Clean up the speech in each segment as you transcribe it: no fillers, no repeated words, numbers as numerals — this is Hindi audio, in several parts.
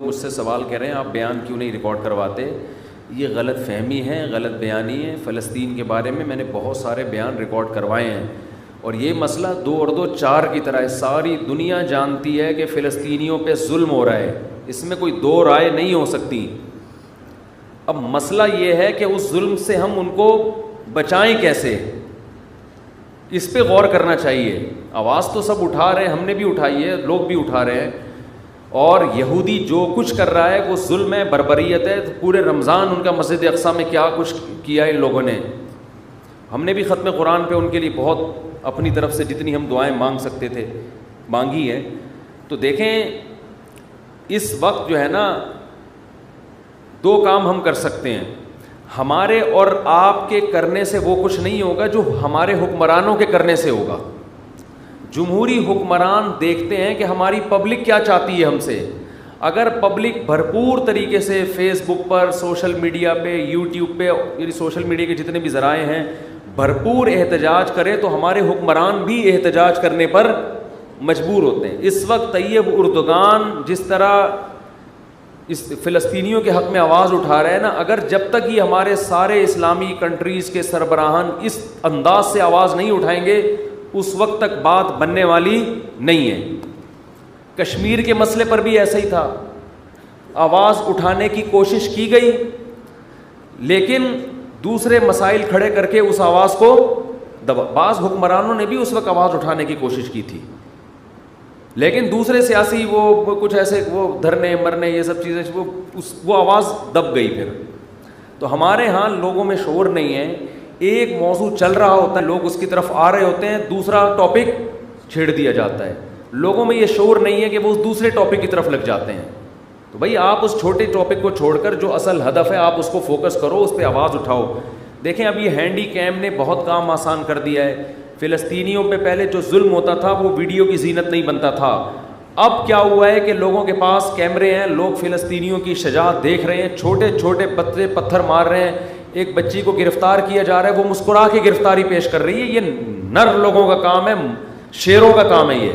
मुझसे सवाल कह रहे हैं आप बयान क्यों नहीं रिकॉर्ड करवाते। ये गलत फहमी है, गलत बयानी है। फ़लस्तीन के बारे में मैंने बहुत सारे बयान रिकॉर्ड करवाए हैं और ये मसला 2 और 2 4 की तरह है। सारी दुनिया जानती है कि फ़लस्तीनियों पे जुल्म हो रहा है, इसमें कोई दो राय नहीं हो सकती। अब मसला ये है कि उस जुल्म से हम उनको बचाएं कैसे, इस पे गौर करना चाहिए। आवाज़ तो सब उठा रहे हैं, हमने भी उठाई है, लोग भी उठा रहे हैं। और यहूदी जो कुछ कर रहा है वो जुल्म है, बर्बरियत है। तो पूरे रमज़ान उनका मस्जिद अक़सा में क्या कुछ किया इन लोगों ने। हमने भी ख़त्म कुरान पे उनके लिए बहुत अपनी तरफ से जितनी हम दुआएं मांग सकते थे मांगी है। तो देखें इस वक्त जो है ना 2 काम हम कर सकते हैं। हमारे और आपके करने से वो कुछ नहीं होगा जो हमारे हुक्मरानों के करने से होगा। जमहूरी हुक्मरान देखते हैं कि हमारी पब्लिक क्या चाहती है हमसे। अगर पब्लिक भरपूर तरीके से फेसबुक पर, सोशल मीडिया पे, यूट्यूब पे, यानी सोशल मीडिया के जितने भी ज़राए हैं, भरपूर एहतजाज करे तो हमारे हुक्मरान भी एहतजाज करने पर मजबूर होते हैं। इस वक्त तैयब उर्दुगान जिस तरह इस फ़लस्तीनियों के हक़ में आवाज़ उठा रहे हैं ना, अगर जब तक ये हमारे सारे इस्लामी कंट्रीज़ के सरबराहान इस अंदाज से आवाज़ नहीं उठाएंगे उस वक्त तक बात बनने वाली नहीं है। कश्मीर के मसले पर भी ऐसा ही था, आवाज़ उठाने की कोशिश की गई लेकिन दूसरे मसाइल खड़े करके उस आवाज़ को बाज़ हुक्मरानों ने भी उस वक्त आवाज़ उठाने की कोशिश की थी, लेकिन दूसरे सियासी वो कुछ ऐसे वो धरने मरने ये सब चीज़ें वो आवाज़ दब गई। फिर तो हमारे यहाँ लोगों में शोर नहीं है। एक मौजू चल रहा होता है, लोग उसकी तरफ आ रहे होते हैं, दूसरा टॉपिक छेड़ दिया जाता है। लोगों में ये शोर नहीं है कि वो उस दूसरे टॉपिक की तरफ लग जाते हैं। तो भाई आप उस छोटे टॉपिक को छोड़कर जो असल हदफ है आप उसको फोकस करो, उस पर आवाज़ उठाओ। देखें अब ये हैंडी कैम ने बहुत काम आसान कर दिया है। फ़िलस्तीनियों पे पहले जो जुल्म होता था वो वीडियो की जीनत नहीं बनता था। अब क्या हुआ है कि लोगों के पास कैमरे हैं, लोग फ़िलस्तीनियों की शजाअत देख रहे हैं, छोटे छोटे बच्चे पत्थर मार रहे हैं। एक बच्ची को गिरफ्तार किया जा रहा है, वो मुस्कुरा के गिरफ्तारी पेश कर रही है। ये नर लोगों का काम है, शेरों का काम है। ये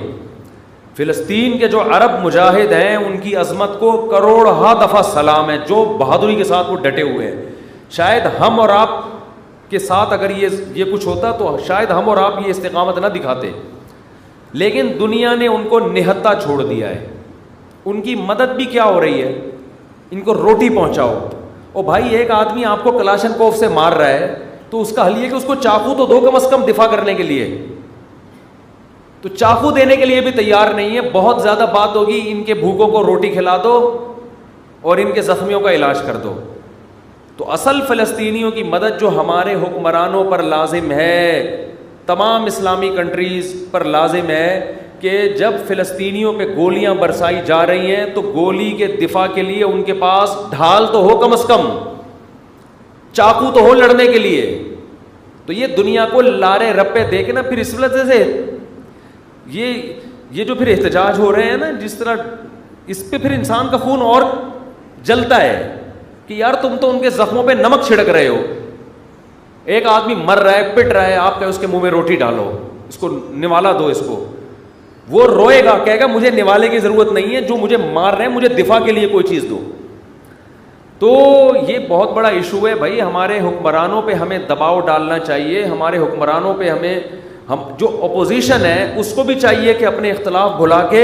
फ़िलस्तीन के जो अरब मुजाहिद हैं उनकी अजमत को करोड़हा दफ़ा सलाम है, जो बहादुरी के साथ वो डटे हुए हैं। शायद हम और आप के साथ अगर ये कुछ होता तो शायद हम और आप ये इस्तिकामत ना दिखाते, लेकिन दुनिया ने उनको निहत्ता छोड़ दिया है। उनकी मदद भी क्या हो रही है, इनको रोटी पहुंचाओ। ओ भाई एक आदमी आपको कलाशनकोव से मार रहा है तो उसका हल ये कि उसको चाकू तो दो कम से कम दिफा करने के लिए, तो चाकू देने के लिए भी तैयार नहीं है। बहुत ज़्यादा बात होगी, इनके भूखों को रोटी खिला दो और इनके ज़ख्मियों का इलाज कर दो। तो असल फ़लस्तीनियों की मदद जो हमारे हुक्मरानों पर लाजिम है, तमाम इस्लामी कंट्रीज़ पर लाजिम है कि जब फ़लस्तीनियों पे गोलियां बरसाई जा रही हैं तो गोली के दिफा के लिए उनके पास ढाल तो हो, कम से कम चाकू तो हो लड़ने के लिए। तो ये दुनिया को लारे रप्पे दे के ना फिर इस वजह से ये जो फिर एहतजाज हो रहे हैं ना, जिस तरह इस पे फिर इंसान का खून और जलता है कि यार तुम तो उनके जख्मों पे नमक छिड़क रहे हो। एक आदमी मर रहा है, पिट रहा है, आप कहे उसके मुंह में रोटी डालो, इसको निवाला दो। इसको वो रोएगा, कहेगा मुझे निवाले की जरूरत नहीं है, जो मुझे मार रहे हैं मुझे दिफा के लिए कोई चीज दो। तो ये बहुत बड़ा इशू है भाई। हमारे हुक्मरानों पे हमें दबाव डालना चाहिए। हमारे हुक्मरानों पे हम जो अपोजिशन है उसको भी चाहिए कि अपने इख्तलाफ भुला के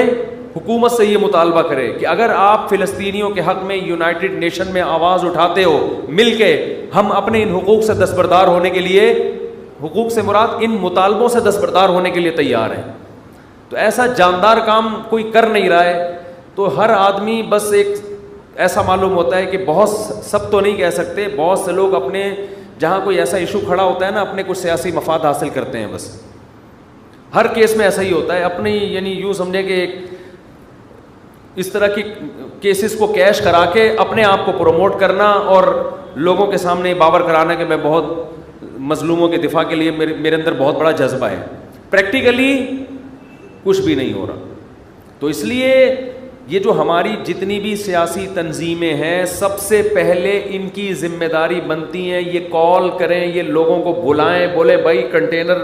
हुकूमत से ये मुतालबा करे कि अगर आप फ़िलस्तीनियों के हक़ में यूनाइटेड नेशन में आवाज़ उठाते हो मिल के, हम अपने इन हुकूक से दस्तबरदार होने के लिए, हुकूक से मुराद इन मुतालबों से दस्तबरदार होने के लिए तैयार हैं। तो ऐसा जानदार काम कोई कर नहीं रहा है। तो हर आदमी बस एक ऐसा मालूम होता है कि बहुत, सब तो नहीं कह सकते, बहुत से लोग अपने जहाँ कोई ऐसा इशू खड़ा होता है ना, अपने कुछ सियासी मफाद हासिल करते हैं। बस हर केस में ऐसा ही होता है। अपनी यानी यूँ समझे कि इस तरह की केसेस को कैश करा के अपने आप को प्रमोट करना और लोगों के सामने बावर कराना कि मैं बहुत मजलूमों के दिफा के लिए मेरे अंदर बहुत बड़ा जज्बा है। प्रैक्टिकली कुछ भी नहीं हो रहा। तो इसलिए ये जो हमारी जितनी भी सियासी तंजीमें हैं, सबसे पहले इनकी जिम्मेदारी बनती है ये कॉल करें, ये लोगों को बुलाएं, बोले भाई कंटेनर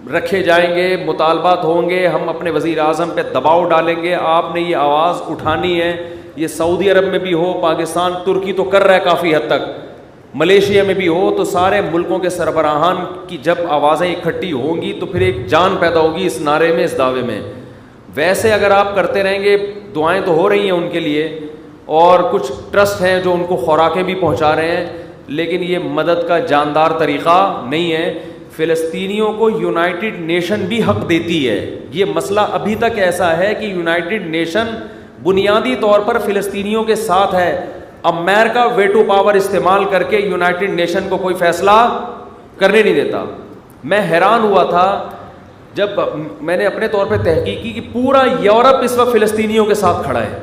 रखे जाएंगे, मुतालबात होंगे, हम अपने वज़ीर आज़म पे दबाव डालेंगे, आपने ये आवाज़ उठानी है ये सऊदी अरब में भी हो, पाकिस्तान, तुर्की तो कर रहा है काफ़ी हद तक, मलेशिया में भी हो, तो सारे मुल्कों के सरबराहान की जब आवाज़ें इकट्ठी होंगी तो फिर एक जान पैदा होगी इस नारे में, इस दावे में। वैसे अगर आप करते रहेंगे, दुआएं तो हो रही हैं उनके लिए और कुछ ट्रस्ट हैं जो उनको खुराकें भी पहुंचा रहे हैं, लेकिन ये मदद का जानदार तरीक़ा नहीं है। फ़िलिस्तीनियों को यूनाइटेड नेशन भी हक देती है। ये मसला अभी तक ऐसा है कि यूनाइटेड नेशन बुनियादी तौर पर फ़िलिस्तीनियों के साथ है। अमेरिका वेटो पावर इस्तेमाल करके यूनाइटेड नेशन को कोई फैसला करने नहीं देता। मैं हैरान हुआ था जब मैंने अपने तौर पे तहकीक की कि पूरा यूरोप इस वक्त फ़िलिस्तीनियों के साथ खड़ा है,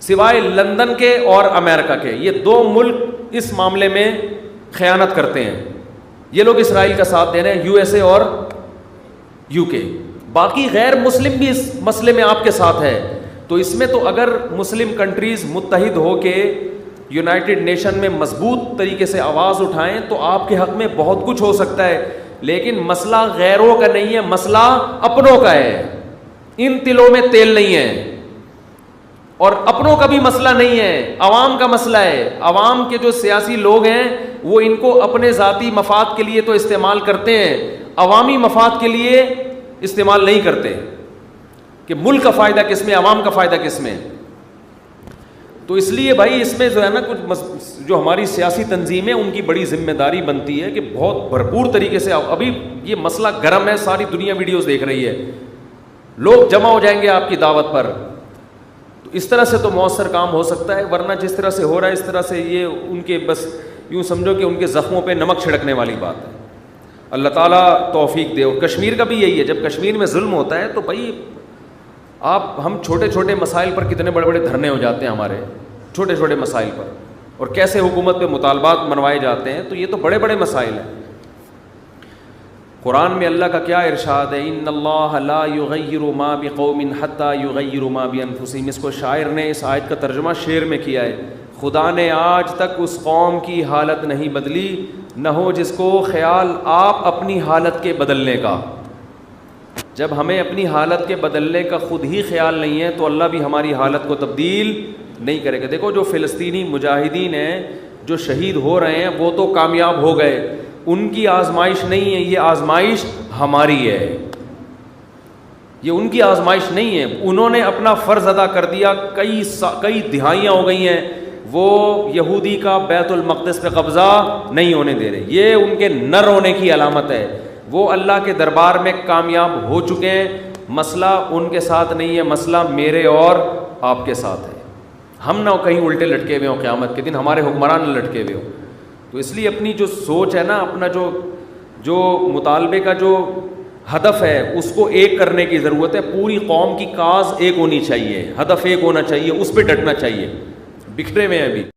सिवाय लंदन के और अमेरिका के। ये दो मुल्क इस मामले में खयानत करते हैं। ये लोग इसराइल का साथ दे रहे हैं, यूएसए और यूके। बाकी गैर मुस्लिम भी इस मसले में आपके साथ है। तो इसमें तो अगर मुस्लिम कंट्रीज़ मुत्तहिद हो के यूनाइटेड नेशन में मजबूत तरीके से आवाज़ उठाएं तो आपके हक़ में बहुत कुछ हो सकता है। लेकिन मसला गैरों का नहीं है, मसला अपनों का है। इन तिलों में तेल नहीं है और अपनों का भी मसला नहीं है, अवाम का मसला है। अवाम के जो सियासी लोग हैं वो इनको अपने ज़ाती मफाद के लिए तो इस्तेमाल करते हैं, अवामी मफाद के लिए इस्तेमाल नहीं करते कि मुल्क का फ़ायदा किस में, अवाम का फ़ायदा किस में। तो इसलिए भाई इसमें जो है ना कुछ जो हमारी सियासी तंजीमें उनकी बड़ी जिम्मेदारी बनती है कि बहुत भरपूर तरीके से, अभी ये मसला गर्म है, सारी दुनिया वीडियोस देख रही है, लोग जमा हो जाएंगे आपकी दावत पर। तो इस तरह से तो मौसर काम हो सकता है, वरना जिस तरह से हो रहा है इस तरह से ये उनके बस यूँ समझो कि उनके ज़ख्मों पे नमक छिड़कने वाली बात है। अल्लाह ताला तौफीक दे। और कश्मीर का भी यही है, जब कश्मीर में जुल्म होता है तो भाई हम छोटे छोटे मसाइल पर कितने बड़े बड़े धरने हो जाते हैं हमारे छोटे छोटे मसाइल पर, और कैसे हुकूमत पे मुतालबात मनवाए जाते हैं। तो ये तो बड़े बड़े मसाइल हैं। कुरान में अल्लाह का क्या इरशाद है, इन्नल्लाह ला युगय्यिरु मा बिक़ौमिन हत्ता युगय्यिरु मा बिअनफुसिहिम। इसको शायर ने इस आयत का तर्जुमा शेर में किया है, खुदा ने आज तक उस कौम की हालत नहीं बदली, न हो जिसको ख्याल आप अपनी हालत के बदलने का। जब हमें अपनी हालत के बदलने का खुद ही ख्याल नहीं है तो अल्लाह भी हमारी हालत को तब्दील नहीं करेगा। देखो जो फ़िलिस्तीनी मुजाहिदीन हैं जो शहीद हो रहे हैं वो तो कामयाब हो गए, उनकी आजमाइश नहीं है, ये आजमाइश हमारी है, ये उनकी आजमाइश नहीं है। उन्होंने अपना फ़र्ज़ अदा कर दिया, कई दिहाइयाँ हो गई हैं वो यहूदी का बैतुल मक़दिस पे कब्ज़ा नहीं होने दे रहे। ये उनके न रोने की अलामत है। वो अल्लाह के दरबार में कामयाब हो चुके हैं। मसला उनके साथ नहीं है, मसला मेरे और आपके साथ है। हम ना कहीं उल्टे लटके हुए हों, क़यामत के दिन हमारे हुक्मरान लटके हुए हों। तो इसलिए अपनी जो सोच है ना, अपना जो मुतालबे का जो हदफ है उसको एक करने की ज़रूरत है। पूरी कौम की काज एक होनी चाहिए, हदफ एक होना चाहिए, उस पर डटना चाहिए। बिखरे हुए हैं अभी।